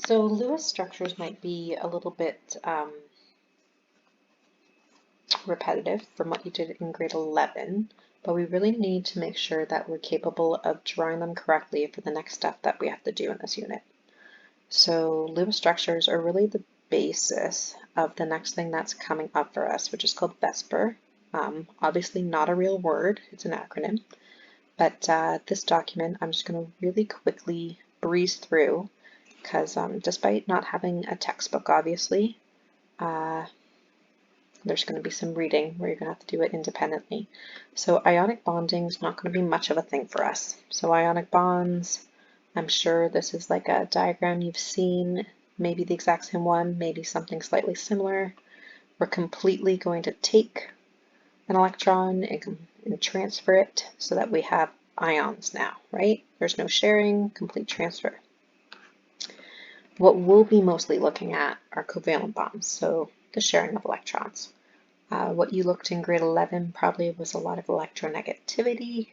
So Lewis structures might be a little bit repetitive from what you did in grade 11, but we really need to make sure that we're capable of drawing them correctly for the next step that we have to do in this unit. So Lewis structures are really the basis of the next thing that's coming up for us, which is called VSEPR. Obviously not a real word, it's an acronym, but this document I'm just going to really quickly breeze through because despite not having a textbook, obviously, there's going to be some reading where you're going to have to do it independently. So ionic bonding is not going to be much of a thing for us. So ionic bonds, I'm sure this is like a diagram you've seen, maybe the exact same one, maybe something slightly similar. We're completely going to take an electron and transfer it so that we have ions now, right? There's no sharing, complete transfer. What we'll be mostly looking at are covalent bonds, so the sharing of electrons. What you looked in grade 11 probably was a lot of electronegativity,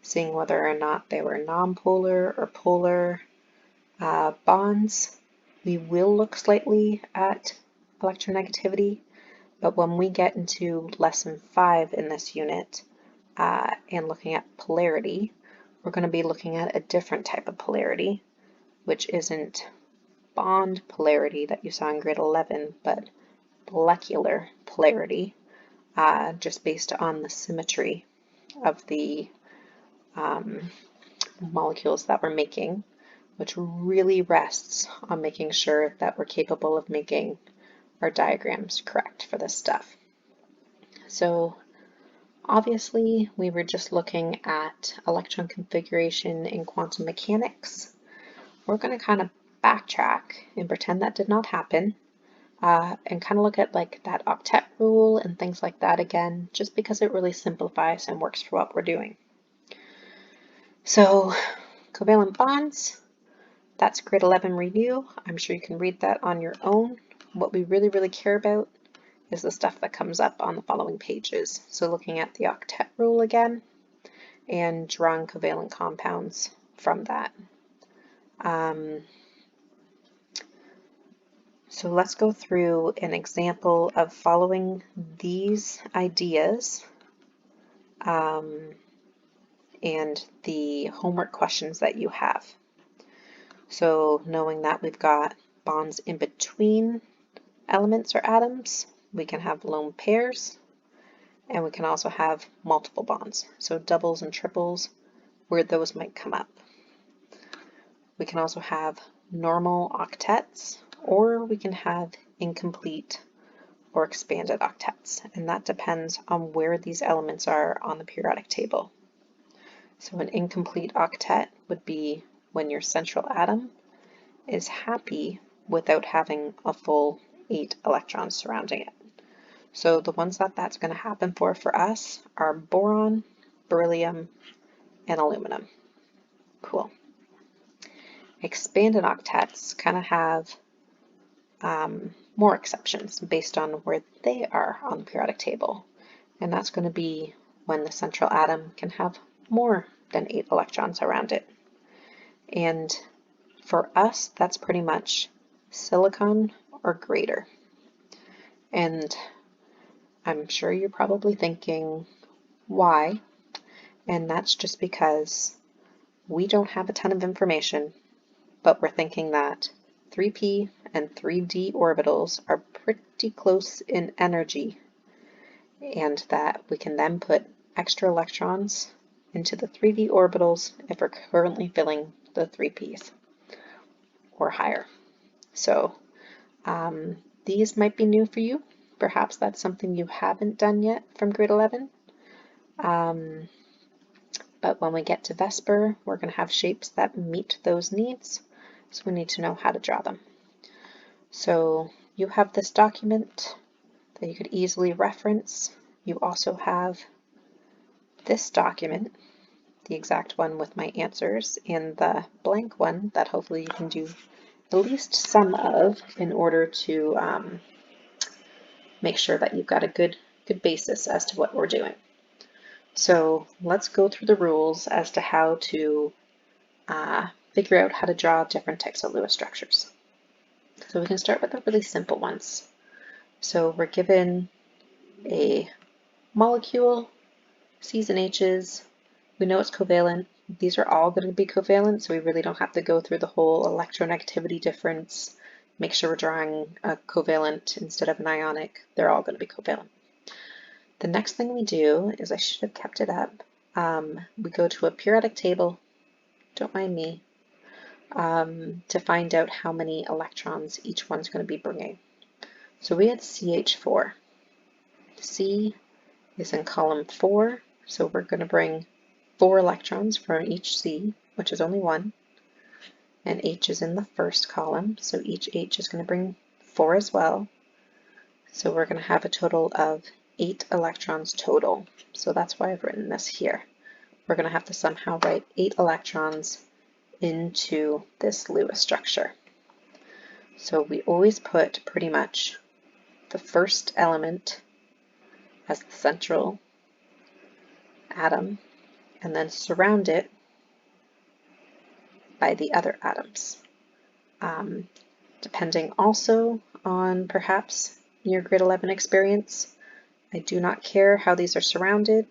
seeing whether or not they were nonpolar or polar bonds. We will look slightly at electronegativity, but when we get into lesson 5 in this unit and looking at polarity, we're going to be looking at a different type of polarity, which isn't bond polarity that you saw in grade 11, but molecular polarity, just based on the symmetry of the molecules that we're making, which really rests on making sure that we're capable of making our diagrams correct for this stuff. So obviously we were just looking at electron configuration in quantum mechanics. We're going to kind of backtrack and pretend that did not happen, and kind of look at like that octet rule and things like that again, just because it really simplifies and works for what we're doing. So covalent bonds, that's grade 11 review. I'm sure you can read that on your own. What we really care about is the stuff that comes up on the following pages. So looking at the octet rule again and drawing covalent compounds from that. So let's go through an example of following these ideas and the homework questions that you have. So knowing that we've got bonds in between elements or atoms, we can have lone pairs, and we can also have multiple bonds. So doubles and triples, where those might come up. We can also have normal octets, or we can have incomplete or expanded octets, and that depends on where these elements are on the periodic table. So an incomplete octet would be when your central atom is happy without having a full 8 electrons surrounding it. So the ones that that's going to happen for us are boron, beryllium, and aluminum. Cool. Expanded octets kind of have more exceptions based on where they are on the periodic table. And that's going to be when the central atom can have more than 8 electrons around it. And for us, that's pretty much silicon or greater. And I'm sure you're probably thinking, why? And that's just because we don't have a ton of information, but we're thinking that 3p and 3d orbitals are pretty close in energy, and that we can then put extra electrons into the 3d orbitals if we're currently filling the 3p's or higher. So these might be new for you. Perhaps that's something you haven't done yet from grade 11. But when we get to VSEPR, we're going to have shapes that meet those needs, so we need to know how to draw them. So you have this document that you could easily reference. You also have this document, the exact one with my answers, and the blank one that hopefully you can do at least some of in order to make sure that you've got a good basis as to what we're doing. So let's go through the rules as to how to figure out how to draw different types of Lewis structures. So we can start with the really simple ones. So we're given a molecule, C's and H's. We know it's covalent. These are all going to be covalent, so we really don't have to go through the whole electronegativity difference. Make sure we're drawing a covalent instead of an ionic. They're all going to be covalent. The next thing we do is, I should have kept it up, we go to a periodic table, don't mind me, to find out how many electrons each one's going to be bringing. So we had CH4. C is in column 4, so we're going to bring 4 electrons from each C, which is only 1, and H is in the first column, so each H is going to bring 4 as well. So we're going to have a total of 8 electrons total. So that's why I've written this here. We're going to have to somehow write 8 electrons into this Lewis structure. So we always put pretty much the first element as the central atom and then surround it by the other atoms. Depending also on perhaps your grade 11 experience, I do not care how these are surrounded.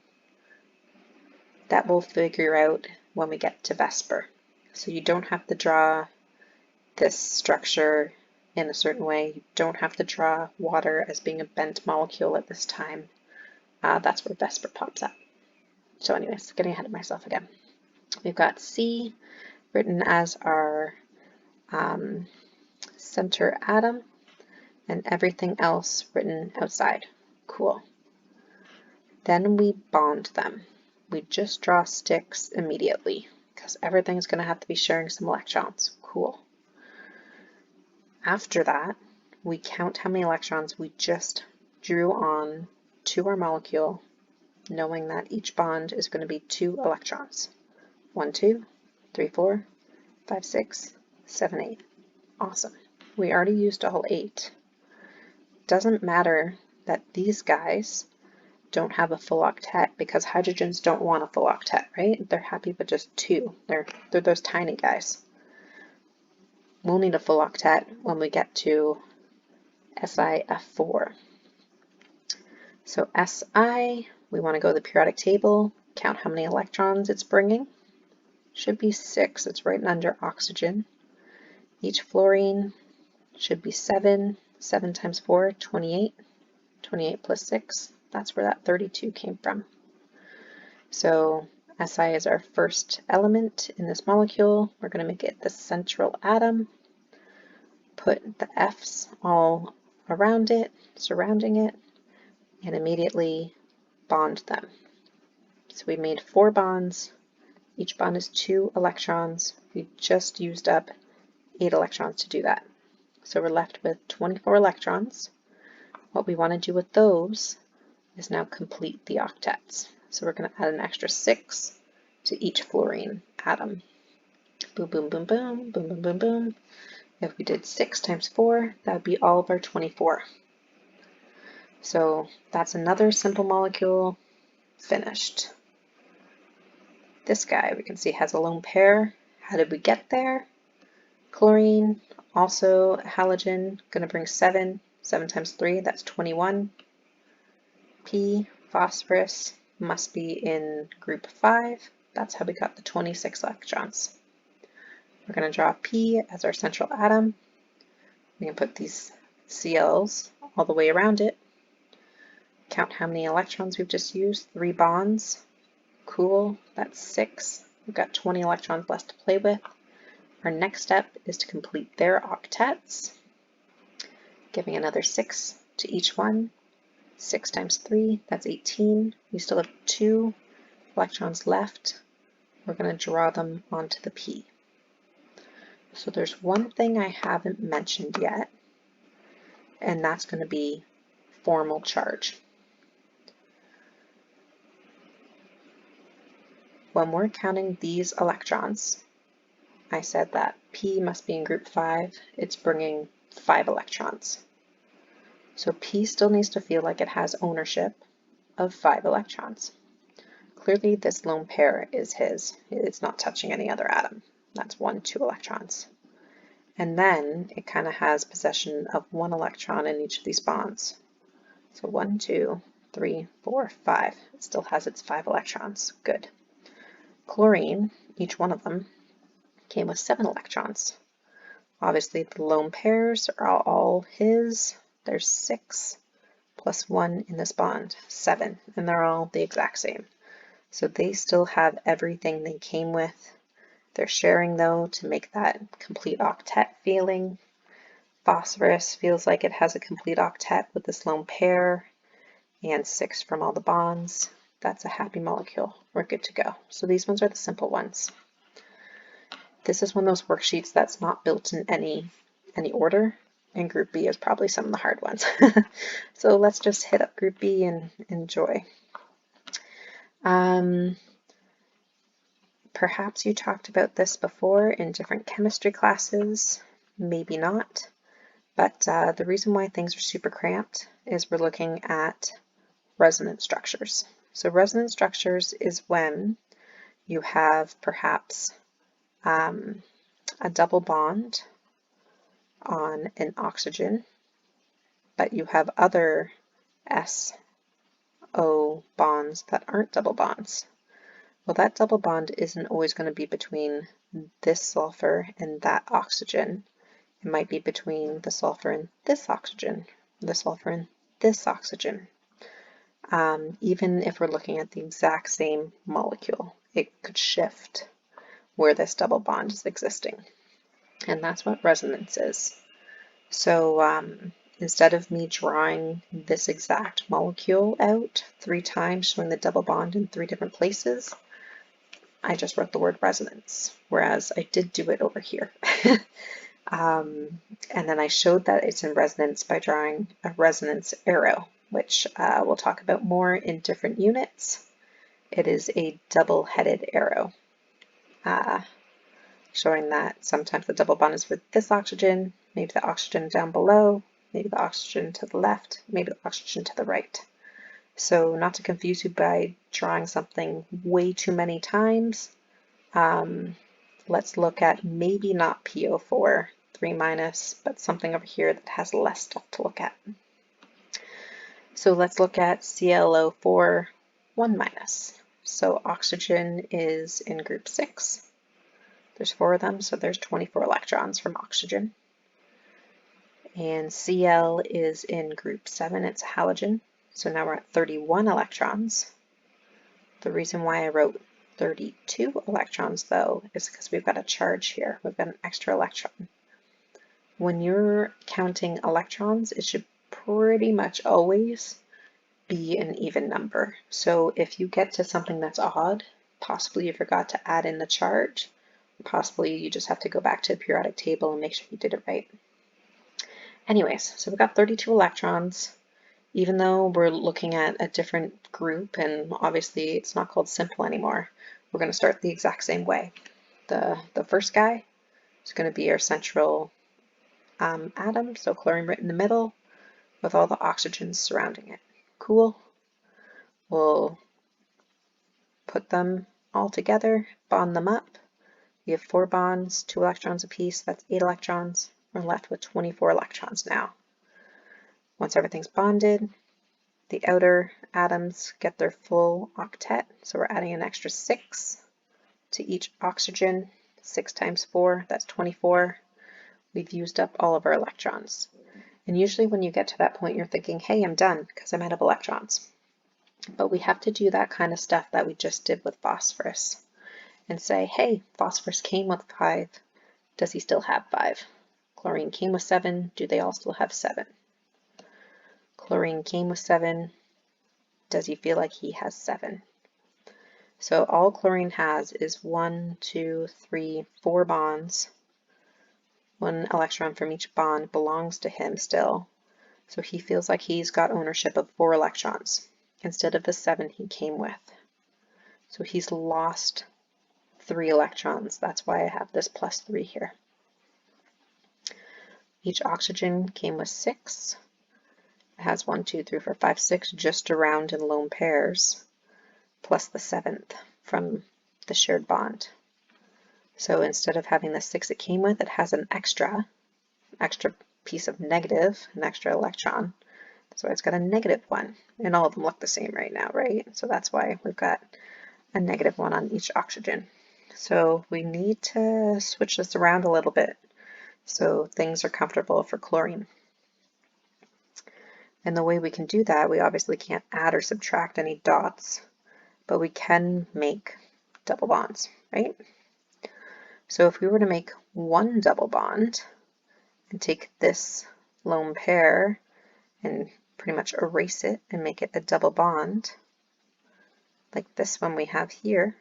That we'll figure out when we get to VSEPR. So you don't have to draw this structure in a certain way. You don't have to draw water as being a bent molecule at this time. That's where VSEPR pops up. So anyways, getting ahead of myself again. We've got C written as our center atom and everything else written outside. Cool. Then we bond them. We just draw sticks immediately because everything's going to have to be sharing some electrons. Cool. After that, we count how many electrons we just drew on to our molecule, knowing that each bond is going to be 2 electrons. 1, 2, 3, 4, 5, 6, 7, 8. Awesome. We already used all 8. Doesn't matter that these guys don't have a full octet because hydrogens don't want a full octet, right? They're happy with just 2. They're those tiny guys. We'll need a full octet when we get to SiF4. So Si, we want to go to the periodic table, count how many electrons it's bringing. Should be 6. It's right under oxygen. Each fluorine should be 7. 7 times 4, 28. 28 plus 6. That's where that 32 came from. So Si is our first element in this molecule. We're going to make it the central atom. Put the F's all around it, surrounding it, and immediately bond them. So we made 4 bonds. Each bond is 2 electrons. We just used up 8 electrons to do that. So we're left with 24 electrons. What we want to do with those is now complete the octets. So we're going to add an extra 6 to each fluorine atom. Boom, boom, boom, boom, boom, boom, boom, boom. If we did 6 times 4, that would be all of our 24. So that's another simple molecule finished. This guy we can see has a lone pair. How did we get there? Chlorine, also a halogen, going to bring 7. 7 times 3, that's 21. P, phosphorus, must be in group 5. That's how we got the 26 electrons. We're going to draw P as our central atom. We can put these Cl's all the way around it. Count how many electrons we've just used. 3 bonds. Cool, that's 6. We've got 20 electrons left to play with. Our next step is to complete their octets, giving another 6 to each one. 6 times 3, that's 18. We still have 2 electrons left. We're going to draw them onto the P. So there's one thing I haven't mentioned yet, and that's going to be formal charge. When we're counting these electrons, I said that P must be in group 5. It's bringing 5 electrons. So P still needs to feel like it has ownership of 5 electrons. Clearly this lone pair is his. It's not touching any other atom. That's 1, 2 electrons. And then it kind of has possession of 1 electron in each of these bonds. So 1, 2, 3, 4, 5. It still has its 5 electrons. Good. Chlorine, each one of them, came with 7 electrons. Obviously, the lone pairs are all his. There's 6 plus 1 in this bond, 7, and they're all the exact same. So they still have everything they came with. They're sharing, though, to make that complete octet feeling. Phosphorus feels like it has a complete octet with this lone pair and 6 from all the bonds. That's a happy molecule. We're good to go. So these ones are the simple ones. This is one of those worksheets that's not built in any order, and Group B is probably some of the hard ones. So let's just hit up Group B and enjoy. Perhaps you talked about this before in different chemistry classes, maybe not, but the reason why things are super cramped is we're looking at resonance structures. So resonance structures is when you have perhaps a double bond on an oxygen, but you have other SO bonds that aren't double bonds. Well, that double bond isn't always going to be between this sulfur and that oxygen. It might be between the sulfur and this oxygen, the sulfur and this oxygen. Even if we're looking at the exact same molecule, it could shift where this double bond is existing. And that's what resonance is. So instead of me drawing this exact molecule out 3 times, showing the double bond in 3 different places, I just wrote the word resonance, whereas I did do it over here. And then I showed that it's in resonance by drawing a resonance arrow, which we'll talk about more in different units. It is a double-headed arrow, showing that sometimes the double bond is with this oxygen, maybe the oxygen down below, maybe the oxygen to the left, maybe the oxygen to the right. So not to confuse you by drawing something way too many times, let's look at maybe not PO4, 3-, but something over here that has less stuff to look at. So let's look at ClO4, 1-. So oxygen is in group 6. There's 4 of them, so there's 24 electrons from oxygen. And Cl is in group 7, it's a halogen. So now we're at 31 electrons. The reason why I wrote 32 electrons, though, is because we've got a charge here. We've got an extra electron. When you're counting electrons, it should pretty much always be an even number. So if you get to something that's odd, possibly you forgot to add in the charge, possibly you just have to go back to the periodic table and make sure you did it right. Anyways, so we've got 32 electrons. Even though we're looking at a different group, and obviously it's not called simple anymore, we're going to start the exact same way. The first guy is going to be our central atom, so chlorine right in the middle, with all the oxygens surrounding it. Cool. We'll put them all together, bond them up. We have 4 bonds, 2 electrons apiece, that's 8 electrons. We're left with 24 electrons now. Once everything's bonded, the outer atoms get their full octet, so we're adding an extra 6 to each oxygen. 6 times 4, that's 24. We've used up all of our electrons. And usually when you get to that point, you're thinking, hey, I'm done because I'm out of electrons. But we have to do that kind of stuff that we just did with phosphorus and say, hey, phosphorus came with 5. Does he still have 5? Chlorine came with 7. Do they all still have 7? Chlorine came with 7. Does he feel like he has 7? So all chlorine has is 1, 2, 3, 4 bonds. 1 electron from each bond belongs to him still. So he feels like he's got ownership of 4 electrons instead of the 7 he came with. So he's lost 3 electrons. That's why I have this plus 3 here. Each oxygen came with 6. It has 1, 2, 3, 4, 5, 6 just around in lone pairs, plus the 7th from the shared bond. So instead of having the 6 it came with, it has an extra piece of negative, an extra electron. So it's got a -1, and all of them look the same right now, right? So that's why we've got a -1 on each oxygen. So we need to switch this around a little bit so things are comfortable for chlorine. And the way we can do that, we obviously can't add or subtract any dots, but we can make double bonds, right? So if we were to make one double bond and take this lone pair and pretty much erase it and make it a double bond, like this one we have here,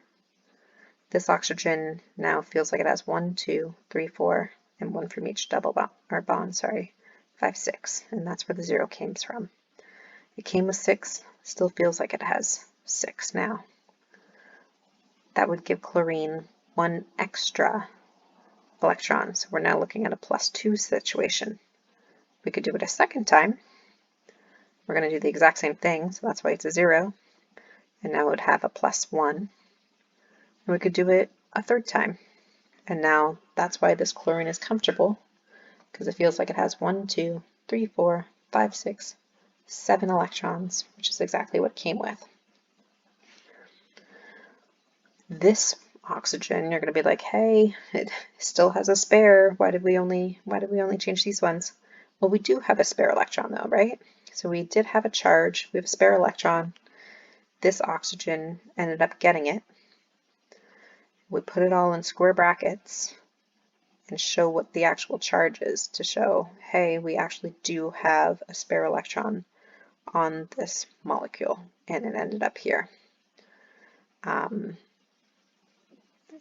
this oxygen now feels like it has 1, 2, 3, 4, and 1 from each double bond, or bond, sorry, 5, 6, and that's where the 0 came from. It came with 6, still feels like it has 6 now. That would give chlorine 1 extra electron, so we're now looking at a +2 situation. We could do it a second time. We're going to do the exact same thing, so that's why it's a 0, and now it would have a +1. And we could do it a third time, and now that's why this chlorine is comfortable, because it feels like it has 1, 2, 3, 4, 5, 6, 7 electrons, which is exactly what it came with. This oxygen, you're going to be like, hey, it still has a spare. Why did we only change these ones? Well, we do have a spare electron though, right? So we did have a charge. We have a spare electron. This oxygen ended up getting it. We put it all in square brackets and show what the actual charge is to show, hey, we actually do have a spare electron on this molecule, and it ended up here.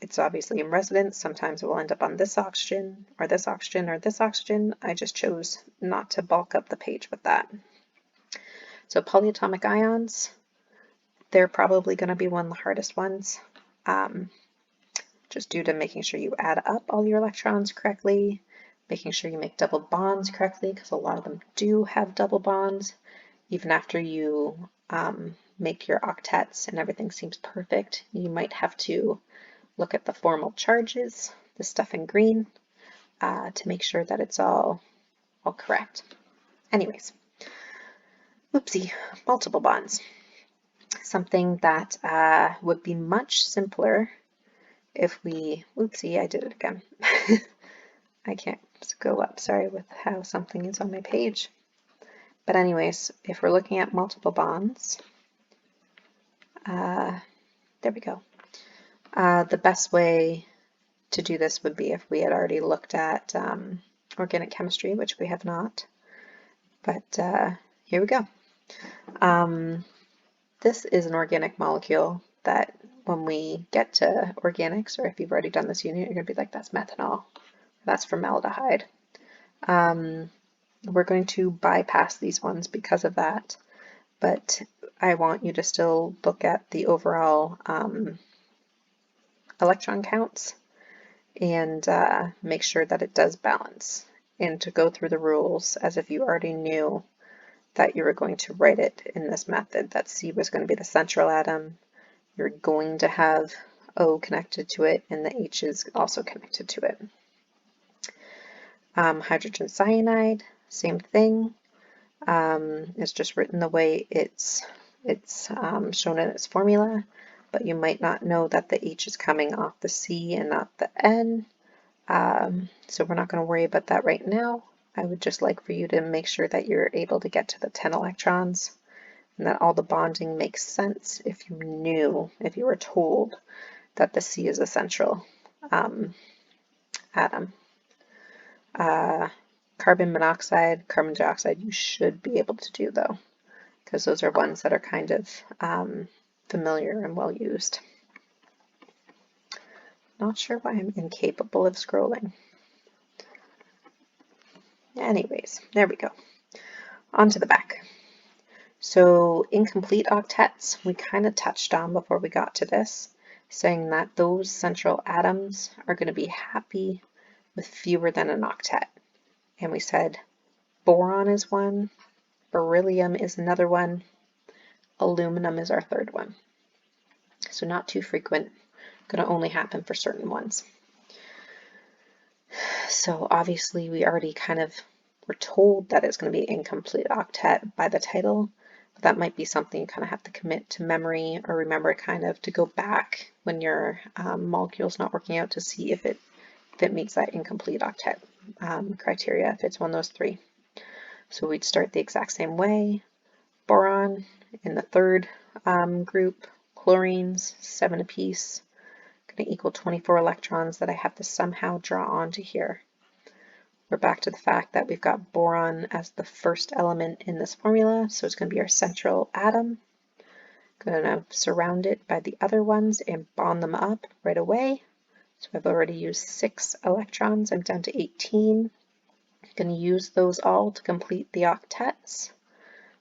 It's obviously in resonance. Sometimes it will end up on this oxygen, or this oxygen, or this oxygen. I just chose not to bulk up the page with that. So polyatomic ions, they're probably going to be one of the hardest ones, just due to making sure you add up all your electrons correctly, making sure you make double bonds correctly, because a lot of them do have double bonds. Even after you make your octets and everything seems perfect, you might have to look at the formal charges, the stuff in green, to make sure that it's all correct. Anyways, oopsie, multiple bonds. Something that would be much simpler if we, oopsie, I did it again. I can't go up, sorry, with how something is on my page. But anyways, if we're looking at multiple bonds, there we go. The best way to do this would be if we had already looked at organic chemistry, which we have not. But here we go. This is an organic molecule that when we get to organics, or if you've already done this unit, you're going to be like, that's methanol. That's formaldehyde. We're going to bypass these ones because of that. But I want you to still look at the overall electron counts and make sure that it does balance, and to go through the rules as if you already knew that you were going to write it in this method, that C was going to be the central atom, you're going to have O connected to it, and the H is also connected to it. Hydrogen cyanide, same thing. It's just written the way it's shown in its formula, but you might not know that the H is coming off the C and not the N. So we're not going to worry about that right now. I would just like for you to make sure that you're able to get to the 10 electrons and that all the bonding makes sense if you knew, if you were told that the C is a central atom. Carbon monoxide, carbon dioxide, you should be able to do though, because those are ones that are kind of familiar and well used. Not sure why I'm incapable of scrolling. Anyways, there we go. On to the back. So incomplete octets, we kind of touched on before we got to this, saying that those central atoms are going to be happy with fewer than an octet. And we said boron is one, beryllium is another one, aluminum is our third one. So not too frequent, going to only happen for certain ones. So obviously we already kind of were told that it's going to be incomplete octet by the title, but that might be something you kind of have to commit to memory or remember kind of to go back when your molecule's not working out to see if it meets that incomplete octet criteria, if it's one of those three. So we'd start the exact same way. Boron in the third group, chlorines, 7 apiece, going to equal 24 electrons that I have to somehow draw onto here. We're back to the fact that we've got boron as the first element in this formula, so it's going to be our central atom. Going to surround it by the other ones and bond them up right away. So I've already used 6 electrons, I'm down to 18. I'm going to use those all to complete the octets.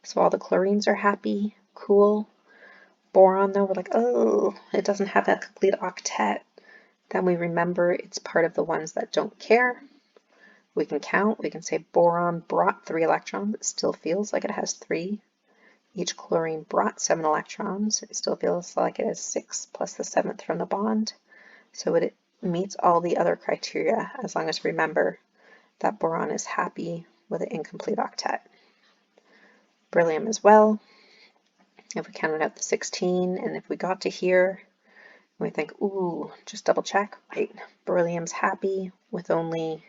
So all the chlorines are happy, cool. Boron though, we're like, oh, it doesn't have that complete octet. Then we remember it's part of the ones that don't care. We can count, we can say boron brought 3 electrons, it still feels like it has 3. Each chlorine brought 7 electrons, it still feels like it has 6 plus the 7th from the bond. So it meets all the other criteria as long as we remember that boron is happy with an incomplete octet. Beryllium as well. If we counted out the 16 and if we got to here, we think, ooh, just double check, right, beryllium's happy with only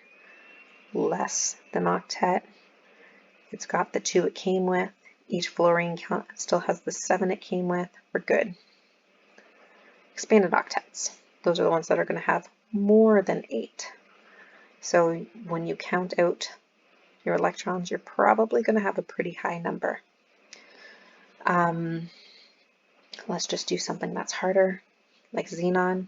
less than octet. It's got the 2 it came with. Each fluorine still has the 7 it came with. We're good. Expanded octets. Those are the ones that are going to have more than 8. So when you count out your electrons, you're probably going to have a pretty high number. Let's just do something that's harder, like xenon.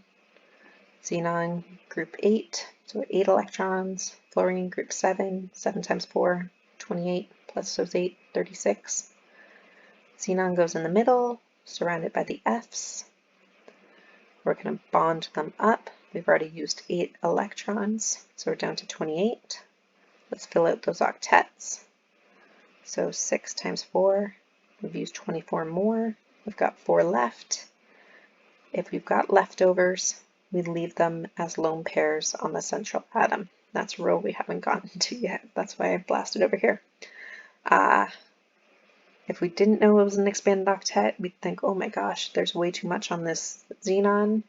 Xenon group 8, so 8 electrons. Fluorine group 7, 7 times 4, 28, plus those 8, 36. Xenon goes in the middle, surrounded by the Fs. We're going to bond them up. We've already used 8 electrons, so we're down to 28. Let's fill out those octets. So 6 times 4, we've used 24 more. We've got 4 left. If we've got leftovers, we leave them as lone pairs on the central atom. That's a row we haven't gotten to yet. That's why I blasted over here. If we didn't know it was an expanded octet, we'd think, oh my gosh, there's way too much on this xenon.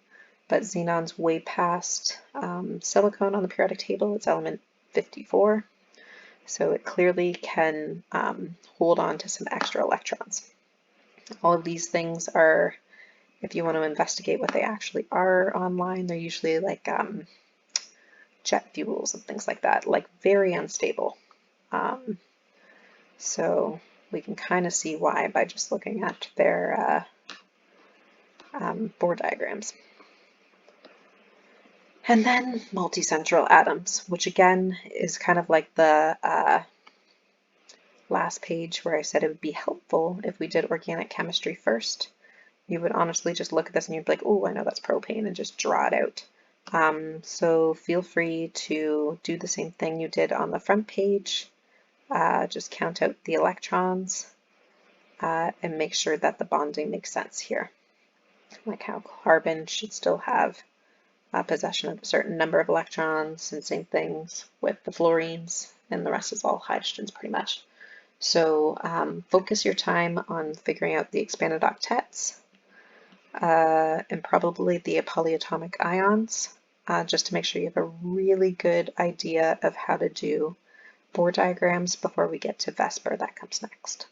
But xenon's way past silicon on the periodic table. It's element 54. So it clearly can hold on to some extra electrons. All of these things are, if you want to investigate what they actually are online, they're usually like jet fuels and things like that, like very unstable. So we can kind of see why by just looking at their Bohr diagrams. And then multicentral atoms, which again is kind of like the last page where I said it would be helpful if we did organic chemistry first. You would honestly just look at this and you'd be like, oh, I know that's propane, and just draw it out. So feel free to do the same thing you did on the front page. Just count out the electrons and make sure that the bonding makes sense here. Like how carbon should still have possession of a certain number of electrons, and same things with the fluorines, and the rest is all hydrogens pretty much. So focus your time on figuring out the expanded octets and probably the polyatomic ions, just to make sure you have a really good idea of how to do Bohr diagrams before we get to VSEPR. That comes next.